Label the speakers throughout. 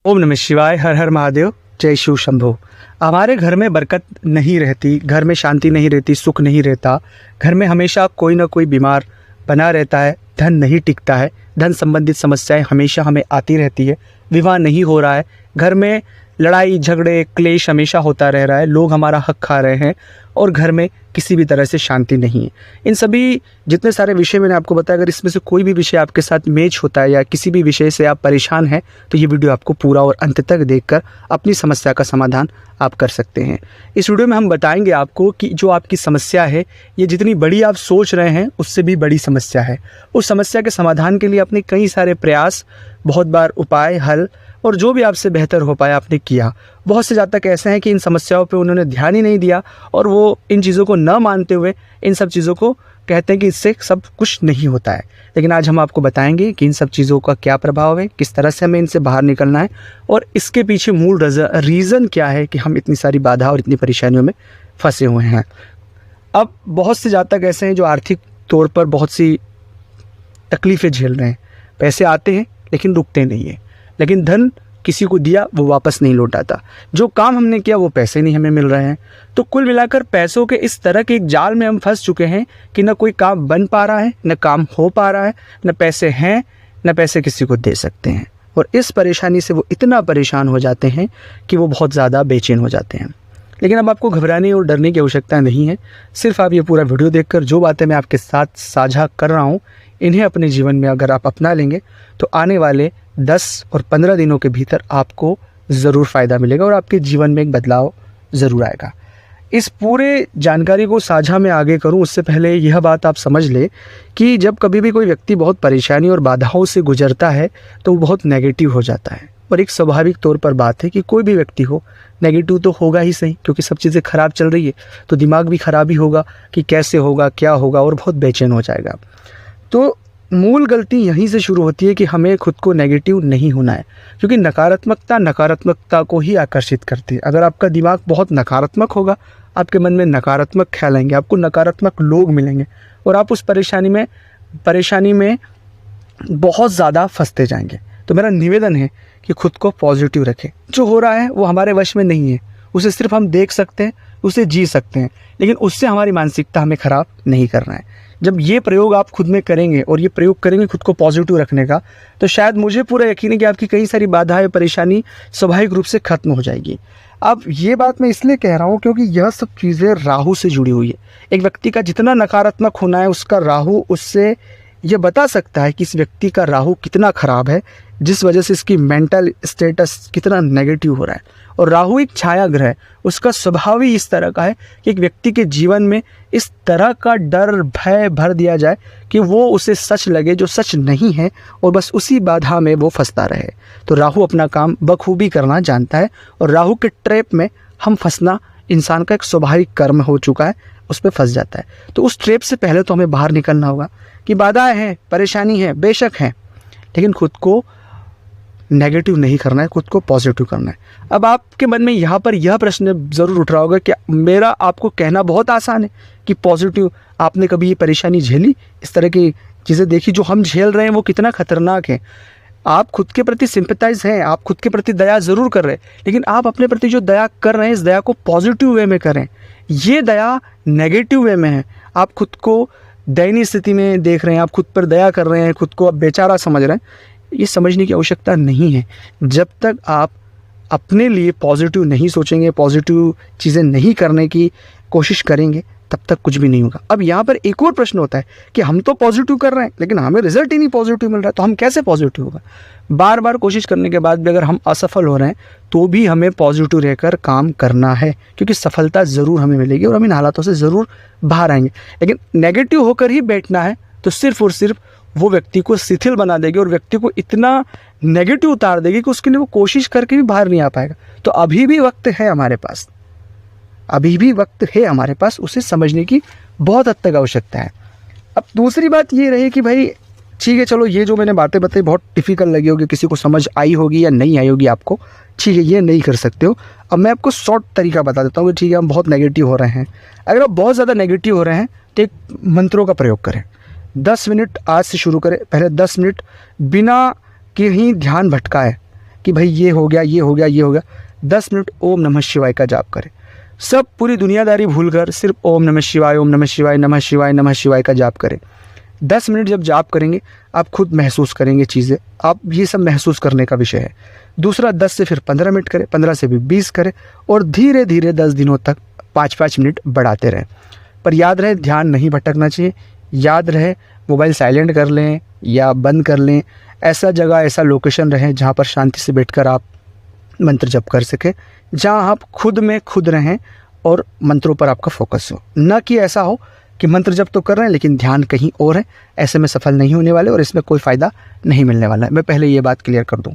Speaker 1: ओम नमः शिवाय, हर हर महादेव, जय शिव शंभो। हमारे घर में बरकत नहीं रहती, घर में शांति नहीं रहती, सुख नहीं रहता। घर में हमेशा कोई ना कोई बीमार बना रहता है, धन नहीं टिकता है, धन संबंधित समस्याएं हमेशा हमें आती रहती है। विवाह नहीं हो रहा है, घर में लड़ाई झगड़े क्लेश हमेशा होता रह रहा है, लोग हमारा हक खा रहे हैं और घर में किसी भी तरह से शांति नहीं है। इन सभी जितने सारे विषय मैंने आपको बताया, अगर इसमें से कोई भी विषय आपके साथ मैच होता है या किसी भी विषय से आप परेशान हैं तो ये वीडियो आपको पूरा और अंत तक देखकर अपनी समस्या का समाधान आप कर सकते हैं। इस वीडियो में हम बताएंगे आपको कि जो आपकी समस्या है, ये जितनी बड़ी आप सोच रहे हैं उससे भी बड़ी समस्या है। उस समस्या के समाधान के लिए आपने कई सारे प्रयास, बहुत बार उपाय, हल और जो भी आपसे बेहतर हो पाया आपने किया। बहुत से जातक ऐसे हैं कि इन समस्याओं पे उन्होंने ध्यान ही नहीं दिया और वो इन चीज़ों को न मानते हुए इन सब चीज़ों को कहते हैं कि इससे सब कुछ नहीं होता है। लेकिन आज हम आपको बताएंगे कि इन सब चीज़ों का क्या प्रभाव है, किस तरह से हमें इनसे बाहर निकलना है और इसके पीछे मूल रीज़न क्या है कि हम इतनी सारी बाधा और इतनी परेशानियों में फंसे हुए हैं। अब बहुत से जातक ऐसे हैं जो आर्थिक तौर पर बहुत सी तकलीफ़ें झेल रहे हैं। पैसे आते हैं लेकिन रुकते नहीं हैं, लेकिन धन किसी को दिया वो वापस नहीं लौट आता। जो काम हमने किया वो पैसे नहीं हमें मिल रहे हैं। तो कुल मिलाकर पैसों के इस तरह के एक जाल में हम फंस चुके हैं कि न कोई काम बन पा रहा है, न काम हो पा रहा है, न पैसे हैं, न पैसे किसी को दे सकते हैं। और इस परेशानी से वो इतना परेशान हो जाते हैं कि वो बहुत ज़्यादा बेचैन हो जाते हैं। लेकिन अब आपको घबराने और डरने की आवश्यकता नहीं है। सिर्फ आप ये पूरा वीडियो देखकर जो बातें मैं आपके साथ साझा कर रहा हूँ, इन्हें अपने जीवन में अगर आप अपना लेंगे तो आने वाले 10 और 15 दिनों के भीतर आपको ज़रूर फ़ायदा मिलेगा और आपके जीवन में एक बदलाव ज़रूर आएगा। इस पूरे जानकारी को साझा मैं आगे करूं उससे पहले यह बात आप समझ ले कि जब कभी भी कोई व्यक्ति बहुत परेशानी और बाधाओं से गुजरता है तो वो बहुत नेगेटिव हो जाता है। और एक स्वाभाविक तौर पर बात है कि कोई भी व्यक्ति हो, नेगेटिव तो होगा ही सही, क्योंकि सब चीज़ें ख़राब चल रही है तो दिमाग भी ख़राब ही होगा कि कैसे होगा, क्या होगा, और बहुत बेचैन हो जाएगा। तो मूल गलती यहीं से शुरू होती है कि हमें खुद को नेगेटिव नहीं होना है, क्योंकि नकारात्मकता को ही आकर्षित करती है। अगर आपका दिमाग बहुत नकारात्मक होगा, आपके मन में नकारात्मक ख्याल आएंगे, आपको नकारात्मक लोग मिलेंगे और आप उस परेशानी में बहुत ज़्यादा फंसते जाएंगे। तो मेरा निवेदन है कि खुद को पॉजिटिव रखें। जो हो रहा है वो हमारे वश में नहीं है, उसे सिर्फ हम देख सकते हैं, उसे जी सकते हैं, लेकिन उससे हमारी मानसिकता हमें ख़राब नहीं करना है। जब ये प्रयोग आप खुद में करेंगे और ये प्रयोग करेंगे खुद को पॉजिटिव रखने का, तो शायद मुझे पूरा यकीन है कि आपकी कई सारी बाधाएं, परेशानी स्वाभाविक रूप से खत्म हो जाएगी। अब ये बात मैं इसलिए कह रहा हूँ क्योंकि यह सब चीज़ें राहु से जुड़ी हुई है। एक व्यक्ति का जितना नकारात्मक होना है, उसका राहु उससे ये बता सकता है कि इस व्यक्ति का राहु कितना ख़राब है, जिस वजह से इसकी मेंटल स्टेटस कितना नेगेटिव हो रहा है। और राहु एक छाया ग्रह है, उसका स्वभाव ही इस तरह का है कि एक व्यक्ति के जीवन में इस तरह का डर भय भर दिया जाए कि वो उसे सच लगे जो सच नहीं है और बस उसी बाधा में वो फंसता रहे। तो राहु अपना काम बखूबी करना जानता है और राहु के ट्रैप में हम फंसना इंसान का एक स्वाभाविक कर्म हो चुका है, उस पर फंस जाता है। तो उस ट्रैप से पहले तो हमें बाहर निकलना होगा कि बाधाएं हैं, परेशानी है, बेशक है, लेकिन खुद को नेगेटिव नहीं करना है, खुद को पॉजिटिव करना है। अब आपके मन में यहाँ पर यह प्रश्न ज़रूर उठ रहा होगा कि मेरा आपको कहना बहुत आसान है कि पॉजिटिव। आपने कभी ये परेशानी झेली, इस तरह की चीज़ें देखी, जो हम झेल रहे हैं वो कितना खतरनाक है। आप खुद के प्रति सिंपैथाइज हैं, आप खुद के प्रति दया ज़रूर कर रहे हैं, लेकिन आप अपने प्रति जो दया कर रहे हैं इस दया को पॉजिटिव वे में करें। ये दया नेगेटिव वे में है। आप खुद को दयनीय स्थिति में देख रहे हैं, आप खुद पर दया कर रहे हैं, खुद को आप बेचारा समझ रहे हैं। ये समझने की आवश्यकता नहीं है। जब तक आप अपने लिए पॉजिटिव नहीं सोचेंगे, पॉजिटिव चीज़ें नहीं करने की कोशिश करेंगे, तब तक कुछ भी नहीं होगा। अब यहाँ पर एक और प्रश्न होता है कि हम तो पॉजिटिव कर रहे हैं लेकिन हमें रिजल्ट ही नहीं पॉजिटिव मिल रहा है, तो हम कैसे पॉजिटिव होगा। बार बार कोशिश करने के बाद भी अगर हम असफल हो रहे हैं तो भी हमें पॉजिटिव रहकर काम करना है, क्योंकि सफलता ज़रूर हमें मिलेगी और हम इन हालातों से ज़रूर बाहर आएंगे। लेकिन नेगेटिव होकर ही बैठना है तो सिर्फ और सिर्फ वो व्यक्ति को शिथिल बना देगी और व्यक्ति को इतना नेगेटिव उतार देगी कि उसके लिए वो कोशिश करके भी बाहर नहीं आ पाएगा। तो अभी भी वक्त है हमारे पास, अभी भी वक्त है हमारे पास, उसे समझने की बहुत हद तक आवश्यकता है। अब दूसरी बात ये रही कि भाई ठीक है, चलो ये जो मैंने बातें बताई बहुत डिफ़िकल्ट लगी होगी, किसी को समझ आई होगी या नहीं आई होगी आपको, ठीक है, ये नहीं कर सकते हो। अब मैं आपको शॉर्ट तरीका बता देता हूँ कि ठीक है, हम बहुत नेगेटिव हो रहे हैं। अगर आप बहुत ज़्यादा नेगेटिव हो रहे हैं तो एक मंत्रों का प्रयोग करें। 10 मिनट आज से शुरू करें। पहले 10 मिनट बिना कहीं ध्यान भटकाए कि भाई ये हो गया, ये हो गया, ये हो गया। 10 मिनट ओम नमः शिवाय का जाप करें। सब पूरी दुनियादारी भूलकर सिर्फ ओम नमः शिवाय, ओम नमः शिवाय, नमः शिवाय, नमः शिवाय का जाप करें। 10 मिनट जब जाप करेंगे आप खुद महसूस करेंगे चीज़ें। आप ये सब महसूस करने का विषय है। दूसरा 10 से फिर 15 मिनट करें, 15 से भी 20 करें और धीरे धीरे 10 दिनों तक 5-5 मिनट बढ़ाते रहें। पर याद रहे ध्यान नहीं भटकना चाहिए। याद रहे मोबाइल साइलेंट कर लें या बंद कर लें। ऐसा जगह, ऐसा लोकेशन रहे जहाँ पर शांति से बैठकर आप मंत्र जप कर सकें, जहाँ आप खुद में खुद रहें और मंत्रों पर आपका फोकस हो। न कि ऐसा हो कि मंत्र जप तो कर रहे हैं लेकिन ध्यान कहीं और है। ऐसे में सफल नहीं होने वाले और इसमें कोई फ़ायदा नहीं मिलने वाला है। मैं पहले ये बात क्लियर कर दूं।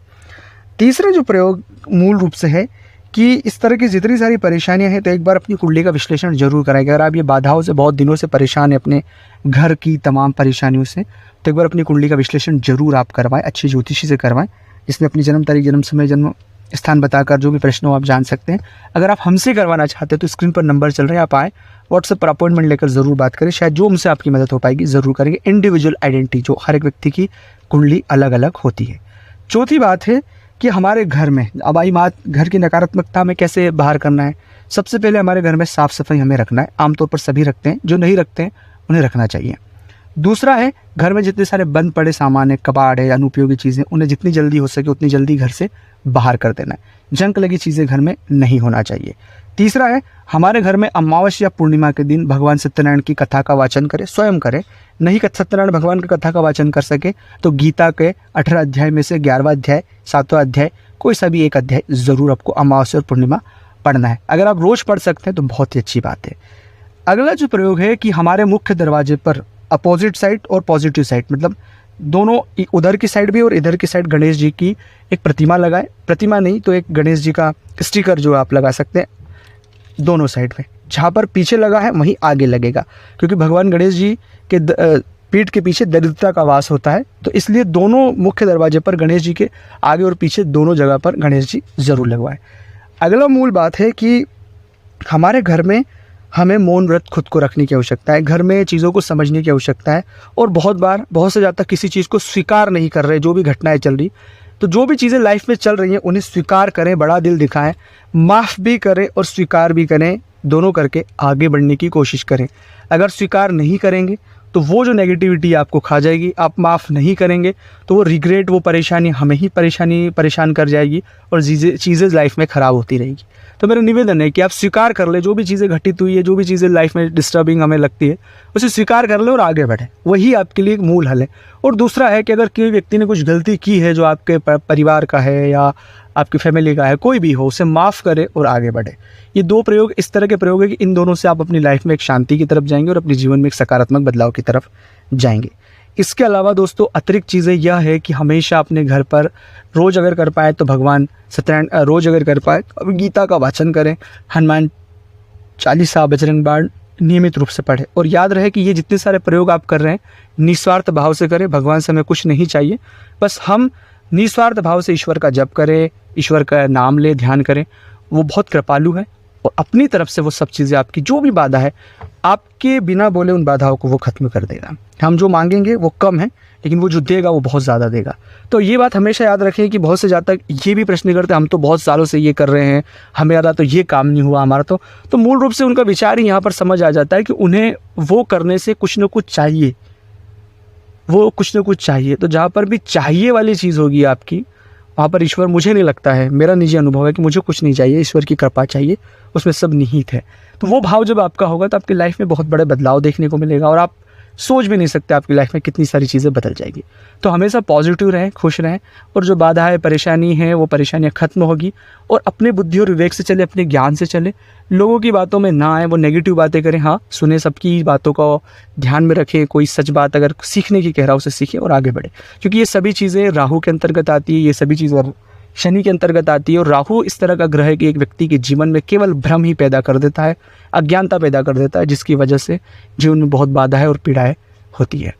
Speaker 1: तीसरा जो प्रयोग मूल रूप से है कि इस तरह की जितनी सारी परेशानियां हैं तो एक बार अपनी कुंडली का विश्लेषण जरूर कराएं। अगर आप ये बाधाओं से बहुत दिनों से परेशान हैं, अपने घर की तमाम परेशानियों से, तो एक बार अपनी कुंडली का विश्लेषण जरूर आप करवाएं, अच्छी ज्योतिषी से करवाएं, जिसमें अपनी जन्म तारीख, जन्म समय, जन्म स्थान बताकर जो भी प्रश्न हो आप जान सकते हैं। अगर आप हमसे करवाना चाहते हैं तो स्क्रीन पर नंबर चल रहे हैं, आप आए, व्हाट्सएप पर अपॉइंटमेंट लेकर ज़रूर बात करें। शायद जो हमसे आपकी मदद हो पाएगी ज़रूर करेंगे। इंडिविजुअल आइडेंटिटी, जो हर एक व्यक्ति की कुंडली अलग अलग होती है। चौथी बात है कि हमारे घर में, अब आई बात घर की नकारात्मकता में कैसे बाहर करना है। सबसे पहले हमारे घर में साफ़ सफाई हमें रखना है। आमतौर पर सभी रखते हैं, जो नहीं रखते हैं उन्हें रखना चाहिए। दूसरा है घर में जितने सारे बंद पड़े सामान है, कबाड़ है, अनुपयोगी चीज़ें, उन्हें जितनी जल्दी हो सके उतनी जल्दी घर से बाहर कर देना है। जंक लगी चीज़ें घर में नहीं होना चाहिए। तीसरा है हमारे घर में अमावस्या या पूर्णिमा के दिन भगवान सत्यनारायण की कथा का वाचन करें, स्वयं करें। नहीं सत्यनारायण भगवान की कथा का वाचन कर सके तो गीता के 18 अध्याय में से 11वां अध्याय, 7वां अध्याय, कोई सा भी एक अध्याय ज़रूर आपको अमावस्या और पूर्णिमा पढ़ना है। अगर आप रोज़ पढ़ सकते हैं तो बहुत ही अच्छी बात है। अगला जो प्रयोग है कि हमारे मुख्य दरवाजे पर अपोजिट साइड और पॉजिटिव साइड, मतलब दोनों, उधर की साइड भी और इधर की साइड गणेश जी की एक प्रतिमा लगाएं। प्रतिमा नहीं तो एक गणेश जी का स्टिकर जो आप लगा सकते हैं दोनों साइड में। जहाँ पर पीछे लगा है वहीं आगे लगेगा, क्योंकि भगवान गणेश जी के पीठ के पीछे दरिद्रता का वास होता है, तो इसलिए दोनों मुख्य दरवाजे पर गणेश जी के आगे और पीछे दोनों जगह पर गणेश जी ज़रूर लगवाएं। अगला मूल बात है कि हमारे घर में हमें मौन व्रत खुद को रखने की आवश्यकता है। घर में चीज़ों को समझने की आवश्यकता है और बहुत से ज़्यादा किसी चीज़ को स्वीकार नहीं कर रहे। जो भी घटनाएं चल रही, तो जो भी चीज़ें लाइफ में चल रही हैं उन्हें स्वीकार करें, बड़ा दिल दिखाएं, माफ़ भी करें और स्वीकार भी करें, दोनों करके आगे बढ़ने की कोशिश करें। अगर स्वीकार नहीं करेंगे तो वो जो नेगेटिविटी आपको खा जाएगी, आप माफ़ नहीं करेंगे तो वो रिग्रेट, वो परेशानी हमें ही परेशान कर जाएगी और चीज़ें लाइफ में ख़राब होती रहेगी। तो मेरा निवेदन है कि आप स्वीकार कर ले, जो भी चीज़ें घटित हुई है, जो भी चीज़ें लाइफ में डिस्टर्बिंग हमें लगती है, उसे स्वीकार कर ले और आगे बढ़े। वही आपके लिए एक मूल हल है। और दूसरा है कि अगर कोई व्यक्ति ने कुछ गलती की है जो आपके परिवार का है या आपकी फैमिली का है, कोई भी हो, उसे माफ़ करे और आगे बढ़े। ये 2 प्रयोग इस तरह के प्रयोग है कि इन दोनों से आप अपनी लाइफ में एक शांति की तरफ जाएंगे और अपने जीवन में एक सकारात्मक बदलाव की तरफ जाएंगे। इसके अलावा दोस्तों अतिरिक्त चीज़ें यह है कि हमेशा अपने घर पर रोज़ अगर कर पाए तो भगवान सत्यनारायण, रोज़ अगर कर पाए तो गीता का वाचन करें, हनुमान चालीसा, बजरंग बाण नियमित रूप से पढ़ें। और याद रहे कि ये जितने सारे प्रयोग आप कर रहे हैं निस्वार्थ भाव से करें। भगवान से हमें कुछ नहीं चाहिए, बस हम निस्वार्थ भाव से ईश्वर का जप करें, ईश्वर का नाम ले, ध्यान करें। वो बहुत कृपालु है और अपनी तरफ से वो सब चीज़ें, आपकी जो भी बाधा है, आपके बिना बोले उन बाधाओं को वो ख़त्म कर देगा। हम जो मांगेंगे वो कम है, लेकिन वो जो देगा वो बहुत ज़्यादा देगा। तो ये बात हमेशा याद रखें कि बहुत से ज़्यादा ये भी प्रश्न करते हैं, हम तो बहुत सालों से ये कर रहे हैं, हमारा तो ये काम नहीं हुआ, हमारा तो मूल रूप से उनका विचार ही यहाँ पर समझ आ जाता है कि उन्हें वो करने से कुछ न कुछ चाहिए, वो कुछ न कुछ चाहिए। तो जहाँ पर भी चाहिए वाली चीज़ होगी आपकी, वहाँ पर ईश्वर, मुझे नहीं लगता है, मेरा निजी अनुभव है कि मुझे कुछ नहीं चाहिए, ईश्वर की कृपा चाहिए, उसमें सब निहित है। तो वो भाव जब आपका होगा तो आपकी लाइफ में बहुत बड़े बदलाव देखने को मिलेगा और आप सोच भी नहीं सकते आपकी लाइफ में कितनी सारी चीज़ें बदल जाएगी। तो हमेशा पॉजिटिव रहें, खुश रहें और जो बाधाएं, परेशानी है, वो परेशानियां खत्म होगी। और अपने बुद्धि और विवेक से चले, अपने ज्ञान से चले, लोगों की बातों में ना आए, वो नेगेटिव बातें करें, हाँ सुने, सबकी बातों को ध्यान में रखें। कोई सच बात अगर सीखने की कह रहा है उसे सीखें और आगे बढ़े, क्योंकि ये सभी चीज़ें राहु के अंतर्गत आती है, ये सभी चीज़ें शनि के अंतर्गत आती है। और राहु इस तरह का ग्रह है कि एक व्यक्ति के जीवन में केवल भ्रम ही पैदा कर देता है, अज्ञानता पैदा कर देता है, जिसकी वजह से जीवन में बहुत बाधाएं और पीड़ाएं होती है।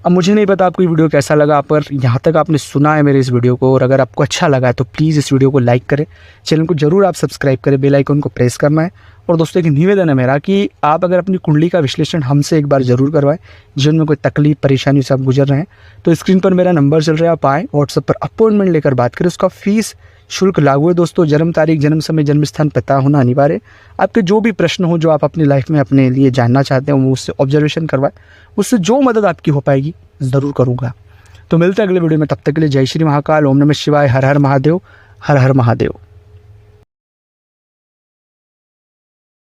Speaker 1: अब मुझे नहीं पता आपको ये वीडियो कैसा लगा, पर यहाँ तक आपने सुना है मेरे इस वीडियो को, और अगर आपको अच्छा लगा है तो प्लीज़ इस वीडियो को लाइक करें, चैनल को जरूर आप सब्सक्राइब करें, बेल आइकन को प्रेस करना है और दोस्तों एक निवेदन है मेरा कि आप अगर अपनी कुंडली का विश्लेषण हमसे एक बार ज़रूर करवाएं, जीवन में कोई तकलीफ परेशानी से आप गुजर रहे हैं तो स्क्रीन पर मेरा नंबर चल रहा है, आप आएँ व्हाट्सएप पर अपॉइंटमेंट लेकर बात करें। उसका फीस शुल्क लागू है दोस्तों। जन्म तारीख, जन्म समय, जन्म स्थान पता होना अनिवार्य है। आपके जो भी प्रश्न हो, जो आप अपनी लाइफ में अपने लिए जानना चाहते हैं, वो मुझसे ऑब्जर्वेशन करवाएं, उससे जो मदद आपकी हो पाएगी ज़रूर करूँगा। तो मिलते हैं अगले वीडियो में, तब तक के लिए जय श्री महाकाल, ओम नमः शिवाय, हर हर महादेव, हर हर महादेव।